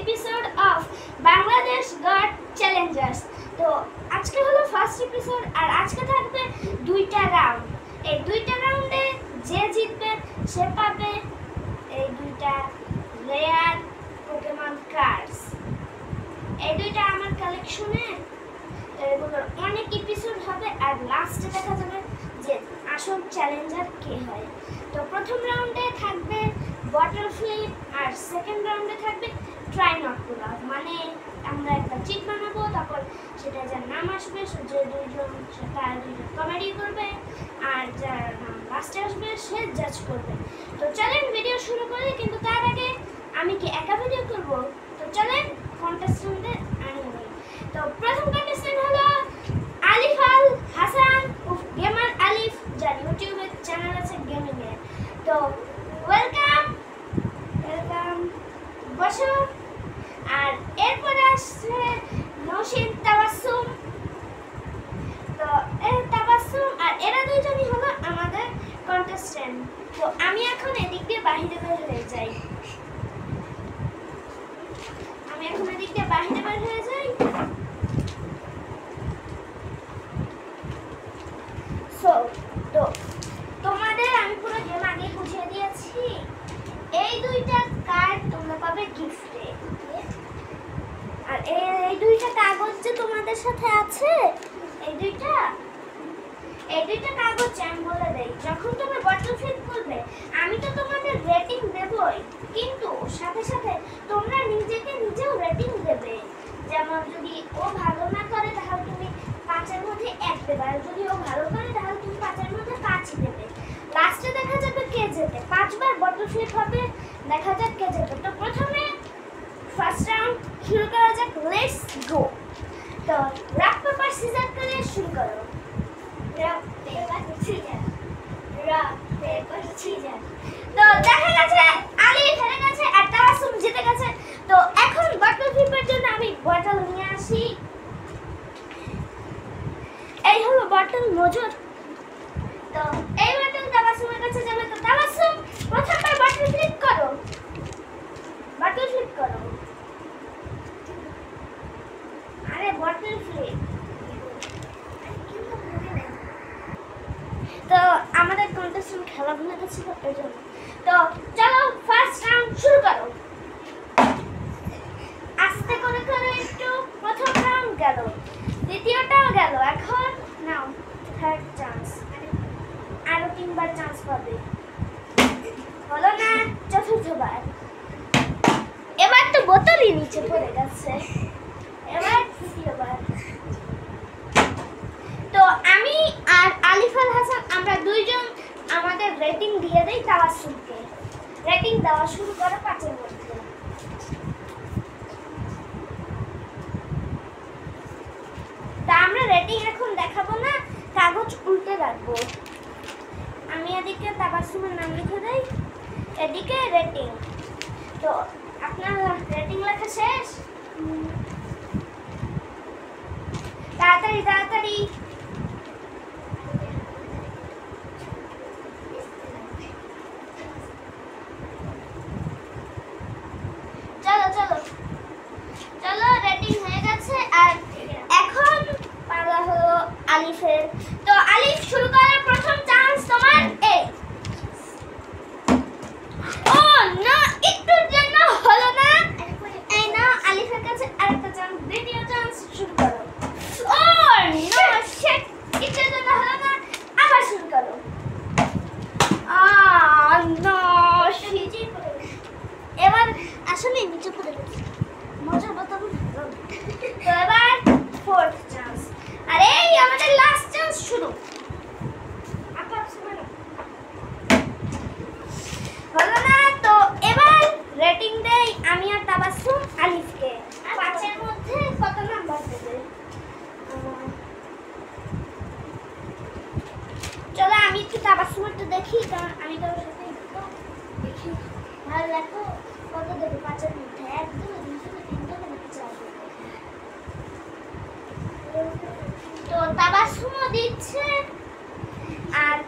episode of Bangladesh Got Challengers. তো আজকে হলো ফার্স্ট এপিসোড আর আজকে থাকবে দুইটা রাউন্ড। এই দুইটা রাউন্ডে যে জিতবে সে পাবে এই দুইটা রেয়ার পোকেমন কার্ডস। এই দুইটা আমার কালেকশনে, এগুলোর অনেক এপিসোড হবে আর লাস্টে দেখা যাবে যে আসল চ্যালেঞ্জার কে হয়। তো প্রথম রাউন্ডে থাকবে বটল ফ্লিপ আর সেকেন্ড রাউন্ডে থাকবে ট্রাই নট টু লাভ। মানে আমরা একটা চিট বানাবো, তারপর সেটা যার নাম আসবে যে দুইজন তার দুইজন কমেডি করবে আর যার নাম লাস্টে আসবে সে জাজ করবে। তো চলেন ভিডিও শুরু করি, কিন্তু তার আগে আমি কি একা ভিডিও করব? তো চলেন কন্টেস্টেন্টে আনি। তো প্রথম কন্টেস্টেন্ট হলো আলিফ আল হাসান উফ গেমার আলিফ, যার ইউটিউবে চ্যানেল আছে গেমিং এর। তো ওয়েলকাম বসো। আর এরপরে আসছে নৌশিন তাবাসসুম। তো তাবাসসুম আর এরা দুইজনই হলো আমাদের কন্টেস্টেন্ট। তো আমি এখন এদিক দিয়ে বাহিরে বের হয়ে যাই। তো তোমাদের আমি পুরো গেম আগে বুঝিয়ে দিয়েছি। এই দুইটা কার্ড তোমরা পাবে গিফটে। আর এই দুইটা কাগজ যে তোমাদের সাথে আছে, এই দুইটা কাগজ আমি বলে দেই, যখন তুমি বটল ফ্লিপ করবে আমি তো তোমাদের রেটিং দেবই, কিন্তু সাথে সাথে তোমরা নিজেও রেটিং দেবে। যেমন যদি ও ভালো না করে তাহলে তুমি 5-এর মধ্যে 1 দেবে, আর যদি ও ভালো করে তাহলে তুমি 5-এর মধ্যে 5 দেবে। লাস্টে দেখা যাবে কে জেতে। 5 বার বটল ফ্লিপ হবে, দেখা যাক কে জেতে। তো প্রথমে ফার্স্ট রাউন্ড শুরু করা যাক, লেটস গো। তো রক পেপার সিজার করে শুরু করো। Rock paper scissor. তো দেখা গেছে আলিফ হেরে গেছে আর তাবাসসুম জিতে গেছে। তো এখন বটল ফ্লিপের জন্য আমি বটল নিয়ে আসি। এই হলো বটল মজুদ। তো এই বটল তাবাসসুমের কাছে যাবে। তো তাবাসসুম প্রথমবার বটল ফ্লিপ করো। আরে বটল ফ্লিপ। তো আমাদের কন্টেস্টেন্ট খেলা ভুলে গেছিল এই জন্য। তো চলো ফার্স্ট রাউন্ড শুরু করো। আস্তে করে একটু প্রথম রাউন্ড গেল, দ্বিতীয়টাও গেল। এখন নাও থার্ড চান্স, আরো 3বার চান্স পাবে। হলো না চতুর্থবার। এবার তো বোতলই নিচে পড়ে গেছে। এবার তৃতীয়বার। তো আমি আর আলিফ আল হাসান আমরা দুইজন আমাদের রেটিং দিয়ে দেই তাবাসসুমকে। রেটিং দেওয়া শুরু করো 5-এর মধ্যে। তা আমরা রেটিং এখন দেখাবো না, কাগজ উল্টে রাখবো। আমি এদিকে তাবাসসুমের নাম লিখে দেই, এদিকে রেটিং। তো আপনার রেটিং লেখা শেষ? তাড়াতাড়ি। চলো রেটিং হয়ে গেছে। আর এখন পালা হলো আলিফের। তো আলিফ শুরু করার প্রথম চান্স তোমার। ও না, একটুর জন্য হলো না। এই নাও আলিফের কাছে আরেকটা চান্স, দ্বিতীয় চান্স শুরু করো। ও নো শিট, একটুর জন্য হলো না, আবার শুরু করো। নো শিট, এবার আসলে নিচে পড়ে গেছে। মজা বাতাবো। তো এবার ফোর্থ চান্স, আর এই আমাদের লাস্ট চান্স শুরু। হলো না। তো এবার রেটিং দেই আমি আর তাবাসসুম আলিফকে। 5-এর মধ্যে কত নাম্বার দেবে? চলো আমি একটু তাবাসসুমটা দেখি, কারণ আমি তোর সাথে দেখি। ভালো লাগো কত দেবে 5-এর মধ্যে? 1, 2, 3, 4। তো তাবাসসুমও দিচ্ছে। আর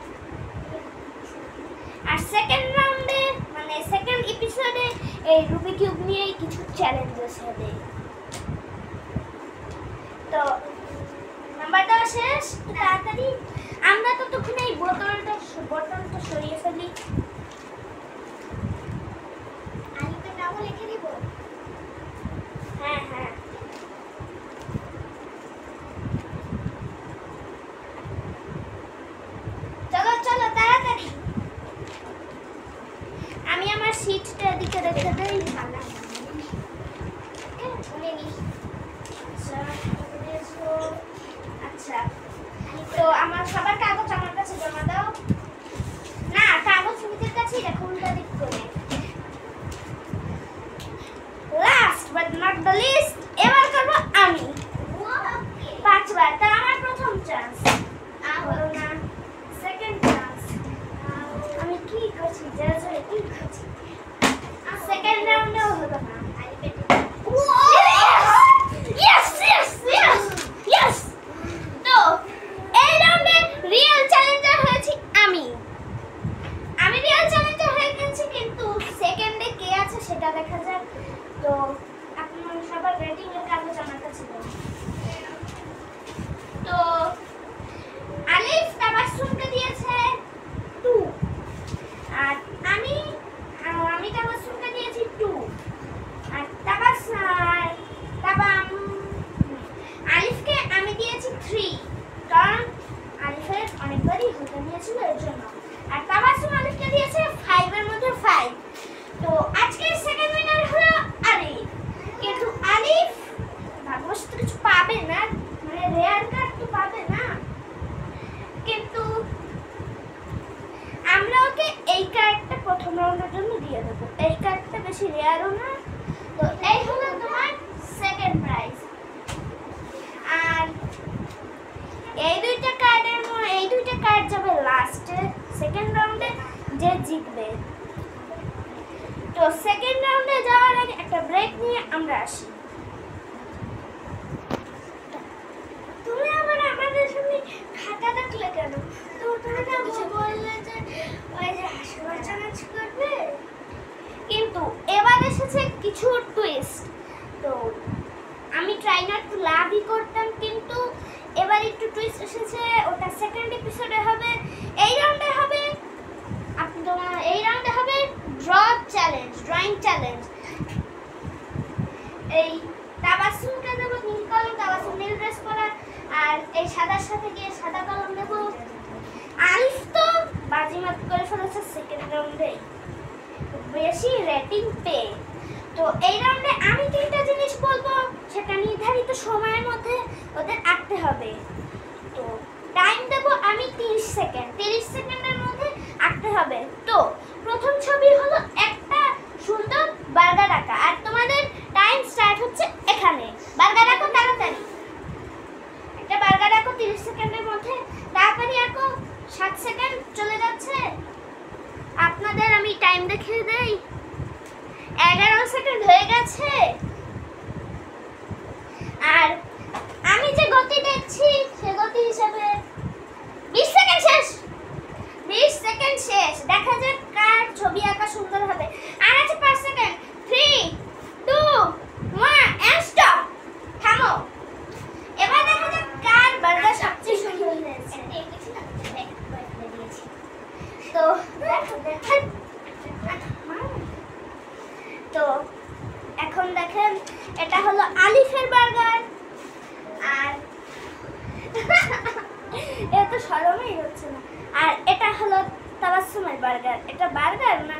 সেকেন্ড রাউন্ডে মানে সেকেন্ড এপিসোডে এই রুবিক কিউব নিয়েই কিছু চ্যালেঞ্জেস হবে। তো নাম্বারটা শেষ, তাড়াতাড়ি আমরা ততক্ষণ এই বোতলটা সরিয়ে ফেলি। আলিফের নামও লিখে দিব। হ্যাঁ হ্যাঁ, চলো চলো তাড়াতাড়ি। আমি আমার সিটটা এদিকে রেখে দেই। আচ্ছা, তো আমার সবার কাগজ আমার কাছে জমা দাও। না, কাগজ নিজের কাছেই রাখো, উল্টা দিক করে। Last but not the list, এবার করবো আমি 5 বার। তা আমার প্রথম চান্স হলো না, সেকেন্ড চান্স। আমি কি করছি, জোরে কি করছি। সেকেন্ড রাউন্ডেও হলো না। Yes, yes, yes, yes. তো এই রাউন্ডে রিয়েল চ্যালেঞ্জার হয়েছি আমি রিয়েল চ্যালেঞ্জার হয়ে গেছি, কিন্তু সেকেন্ডে কে আছে সেটা দেখা যাক। তো আপনারা সবার রেটিং এর কাগজ আমার কাছে দাও। তো আলিফ তাবাসসুমকে দিয়েছে 2, আর আমি তাবাসসুমকে দিয়েছি 2, আর আলিফকে আমি দিয়েছি 3, কারণ আলিফের অনেকবারই হতে নিয়েছিল এর জন্য। আর তাবাসসুম আলিফকে দিয়েছে 5 এর মধ্যে 5। তো আজকের সেকেন্ড উইনার হলো আলিফ, কিন্তু আলিফ ভাগ্যবশত কিছু পাবে না, মানে রেয়ার কার্ড তো পাবে না, কিন্তু আমরা ওকে এই কার্ডটা প্রথম রাউন্ডের জন্য দিয়ে দেবো। এই কার্ডটা বেশি রেয়ারও না। তো এই হলো তোমার সেকেন্ড প্রাইজ। আর এই দুইটা কার্ড যাবে লাস্টে, সেকেন্ড রাউন্ডে যে জিতবে। তো সেকেন্ড রাউন্ডে যাওয়ার আগে একটা ব্রেক নিয়ে আমরা আসি। তুমি আবার আমাদের সামনে খাতা রাখলে কেন? তো তুমি না বললে যে ওই যে হাসিবার চ্যালেঞ্জ করবে, কিন্তু এবার এসেছে কিছু টুইস্ট। তো আমি ট্রাই নট টু লাভই করতাম, কিন্তু এবার একটু টুইস্ট এসেছে, ওটা সেকেন্ড এপিসোডে হবে। এই রাউন্ডে হবে ড্রয়িং চ্যালেঞ্জ। এই তাবাসসুমকে দেবো নীল কলম, তাবাসসুম নীল ড্রেস পরা, আর এই সাদার সাথে গিয়ে সাদা কলম দেবো। আলিফ তো বাজিমাত করে ফেলেছে সেকেন্ড রাউন্ডে, বেশি রেটিং পেয়ে। তো এই রাউন্ডে আমি 3টা জিনিস বলবো, সেটা নির্ধারিত সময়ের মধ্যে ওদের আঁকতে হবে। তো টাইম দেবো আমি 30 সেকেন্ড, 30 সেকেন্ডের মধ্যে আঁকতে হবে। তো প্রথম ছবি হলো একটা সুন্দর বার্গার আঁকা, আর তোমাদের টাইম স্টার্ট হচ্ছে এখানে। বার্গার আঁকো তাড়াতাড়ি, একটা বার্গার আঁকো 30 সেকেন্ডের মধ্যে, তাড়াতাড়ি আঁকো। 7 সেকেন্ড চলে যাচ্ছে। আপনাদের আমি টাইম দেখিয়ে দেই, 11 সেকেন্ড হয়ে গেছে। আর আমি যে গতি দেখছি সে গতি হিসাবে 20 সেকেন্ড শেষ, 20 সেকেন্ড শেষ। দেখা যাক কার ছবি আঁকা সুন্দর হবে। আর আছে 5 সেকেন্ড। 3, 2, 1 and stop. থামো। এবার দেখা যাক কার বার্গার সবচেয়ে সুন্দর হয়েছে। তো তো এখন দেখেন, এটা হলো আলিফের বার্গার, আর এত শরমই হচ্ছে না। আর এটা হলো তাবাসসুমের বার্গার। এটা বার্গার না,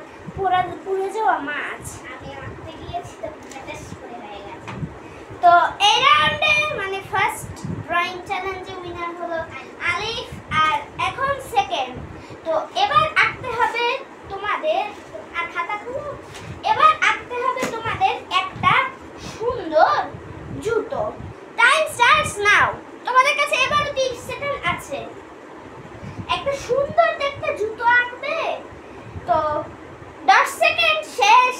পুড়ে যাওয়া মাছ। আমি আঁকতে গিয়েছি তো টেস্ট করে হয়ে গেছে। তো এই রাউন্ডে মানে ফার্স্ট ড্রয়িং চ্যালেঞ্জে উইনার হলো আলিফ, আর এখন সেকেন্ড। তো এবার আঁকতে হবে তোমাদের, আর খাতা খুলো। এবার আঁকতে হবে তোমাদের একটা সুন্দর জুতো। Time starts now. তোমাদের কাছে এবারও 30 সেকেন্ড আছে। একটা সুন্দর দেখতে জুতো আঁকবে। তো 10 সেকেন্ড শেষ।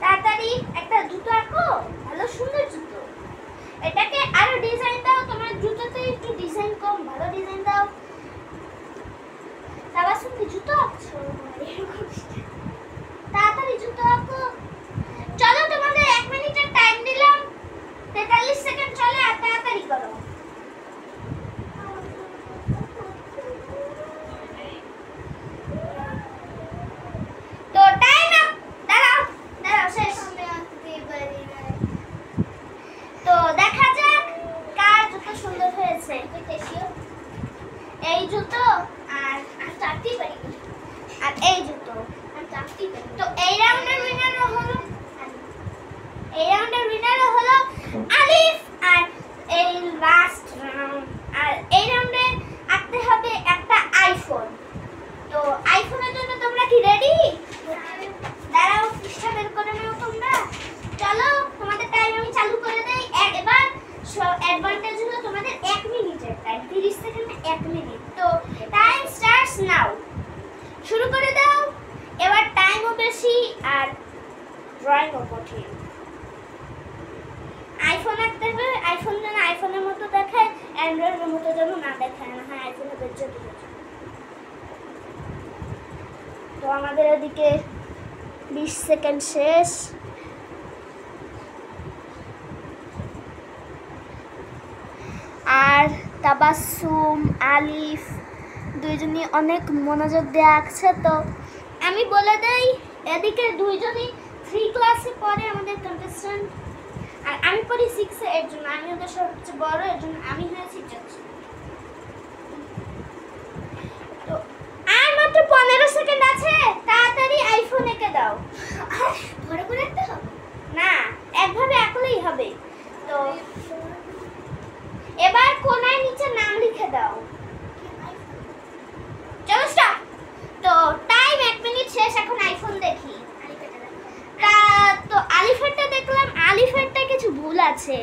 তাড়াতাড়ি একটা জুতো আঁকো, ভালো সুন্দর জুতো। এটাকে আরো ডিজাইন দাও, তোমার জুতোতে একটু ডিজাইন কম, ভালো ডিজাইন দাও। তাবাসসুম কি জুতো আঁকছো? তাড়াতাড়ি জুতো আঁকো। চলো তোমাদের 1 মিনিটের টাইম দিলাম, 43 সেকেন্ড চলে, আর তাড়াতাড়ি করো। তো টাইম আপ, দাঁড়াও দাঁড়াও, শেষ। তো দেখা যাক কার জুতো সুন্দর হয়েছে। এই জুতো আর চারটি পারি, আর এই জুতো আর চারটি পারি। তো এই রাউন্ডের উইনারও হলো, এই রাউন্ডের উইনারও হলো আলিফ। আর এই লাস্ট রাউন্ড, আর এই রাউন্ডে আঁকতে হবে একটা আইফোন। তো আইফোনের জন্য তোমরা কি রেডি? দাঁড়াও, পৃষ্ঠা বের করে নাও তোমরা। চলো তোমাদের টাইম আমি চালু করে দেই। এবার অ্যাডভান্টেজ হলো তোমাদের 1 মিনিটের টাইম, 30 সেকেন্ডে 1 মিনিট। তো টাইম স্টার্টস নাও, শুরু করে দাও। এবার টাইমও বেশি আর ড্রয়িংও কঠিন। আইফোন আঁকতে হবে, আইফোন যেন আইফোনের মতো দেখায়, অ্যান্ড্রয়েডের মতো যেন না দেখায়। না হয় আইফোনের বেজ্জতি হচ্ছে। তো আমাদের এদিকে 20 সেকেন্ড শেষ। আর তাবাসসুম, আলিফ দুইজনই অনেক মনোযোগ দিয়ে আঁকছে। তো আমি বলে দেই, এদিকে দুইজনই 3 ক্লাসে পড়ে আমাদের কন্টেস্ট্যান্ট, আর আমি পড়ি 6-এ। এর জন্য আমি ওদের সবচেয়ে বড়, এর জন্য আমি হয়েছি জাজ। তো আর মাত্র 15 সেকেন্ড আছে, তাড়াতাড়ি আইফোন এঁকে দাও। ঘরে করে আঁকতে হবে না, একভাবে আঁকলেই হবে। তো এবার কোণার নিচে নাম লিখে দাও। চলো স্টার্ট। তো টাইম 1 মিনিট শেষ, এখন আইফোন দেখি। তো আলিফেরটা দেখলাম, আলিফেরটা কিছু ভুল আছে।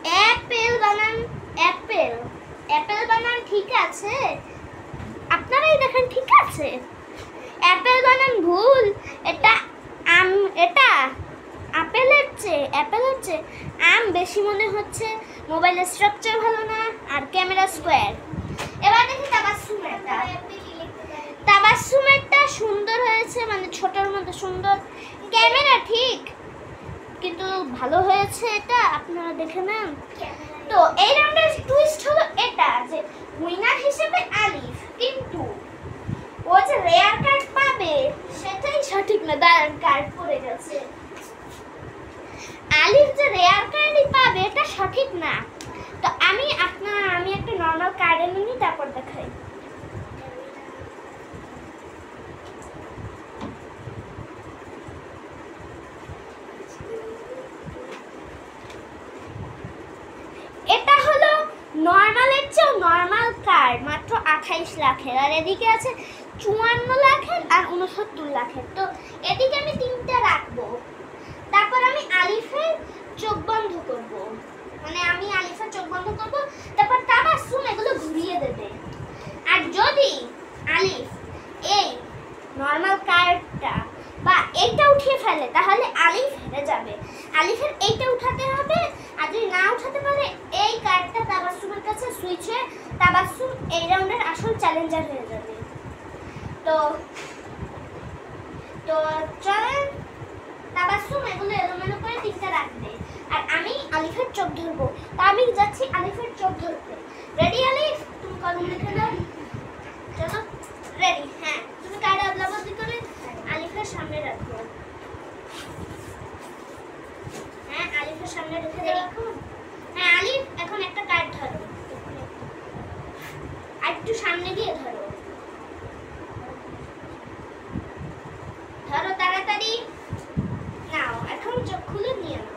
অ্যাপেল বানান, অ্যাপেল, অ্যাপেল বানান ঠিক আছে, আপনারাই দেখেন ঠিক আছে। অ্যাপেল বানান ভুল, এটা আম, এটা আপেলের চেয়ে অ্যাপেলের চেয়ে আম বেশি মনে হচ্ছে। মোবাইলের স্ট্রাকচার ভালো না, আর ক্যামেরা স্কোয়ার। এবার দেখি তাবাসসুমেরটা। তাবাসসুমেরটা সুন্দর হয়েছে, মানে ছোটর মধ্যে সুন্দর। ক্যামেরা ঠিক, কিন্তু ভালো হয়েছে এটা, আপনারা দেখে নেন। তো এই রাউন্ডের টুইস্ট হলো এটা যে উইনার হিসেবে আলিফ, কিন্তু ও যে রেয়ার কার্ড পাবে সেটাই সঠিক না। দাঁড়ান, কার্ড পড়ে গেছে। আলিফ যে রেয়ার কার্ডই পাবে এটা সঠিক না। তো আমি একটা নরমাল কার্ড এনে নিই, তারপর দেখাই। এটা হলো নরমালের চেয়েও নরমাল কার্ড, মাত্র 28 লাখের। আর এদিকে আছে 54 লাখের আর 69 লাখের। তো এদিকে আমি 3টা রাখবো, তারপর আমি আলিফের চোখ বন্ধ করব, মানে আমি আলিফের চোখ বন্ধ করব, তারপর তাবাসসুম এগুলো ঘুরিয়ে দেবে। আর যদি আলিফ এই নরমাল কার্ডটা বা এইটা উঠিয়ে ফেলে তাহলে আলিফ হেরে যাবে। আলিফের এইটা উঠাতে হবে, আর যদি না উঠাতে পারে এই কার্ডটা তাবাসসুমের কাছে সুইচ হয়ে তাবাসসুম এই রাউন্ডের আসল চ্যালেঞ্জার হয়ে যাবে। তো তো চলেন, তাবাসসুম এগুলো এলোমেলো করে 3টা রাখবে, আর আমি আলিফের চোখ ধরবো। তা আমি যাচ্ছি আলিফের চোখ ধরতে। রেডি আলিফ? তুমি কলম লিখে দাও। চলো, রেডি? হ্যাঁ, তুমি কার্ড আদলাবদলি করে আলিফের সামনে রাখো। হ্যাঁ, আলিফের সামনে রেখে দাও। হ্যাঁ আলিফ, এখন একটা কার্ড ধরো, আর একটু সামনে দিয়ে ধরো। ধরো তাড়াতাড়ি, নাও এখন চোখ খুলে নিয়ে নাও।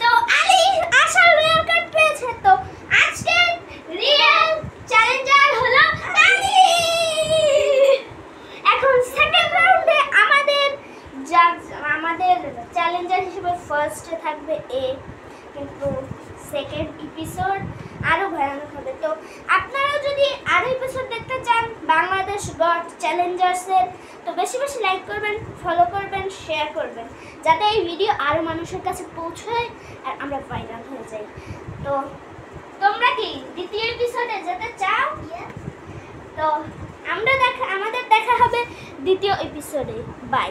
তো আলিফ আসল রিয়েল কার্ড পেয়েছে। তো আজকে রিয়েল চ্যালেঞ্জার হলো আলিফ। এখন সেকেন্ড রাউন্ডে আমাদের চ্যালেঞ্জার হিসেবে ফার্স্টে থাকবে এ, কিন্তু সেকেন্ড এপিসোড আরো ভয়ানক হবে। তো আপনারা যদি আরো এপিসোড দেখতে চান বাংলাদেশ বাংলাদেশ গট চ্যালেঞ্জার্সের। তো বেশি বেশি লাইক করবেন, ফলো করবেন, শেয়ার করবেন, যাতে এই ভিডিও আরও মানুষের কাছে পৌঁছায় আর আমরা ভাইরাল হয়ে যাই। তো তোমরা কি দ্বিতীয় এপিসোডে যেতে চাও? তো আমাদের দেখা হবে দ্বিতীয় এপিসোডে। বাই।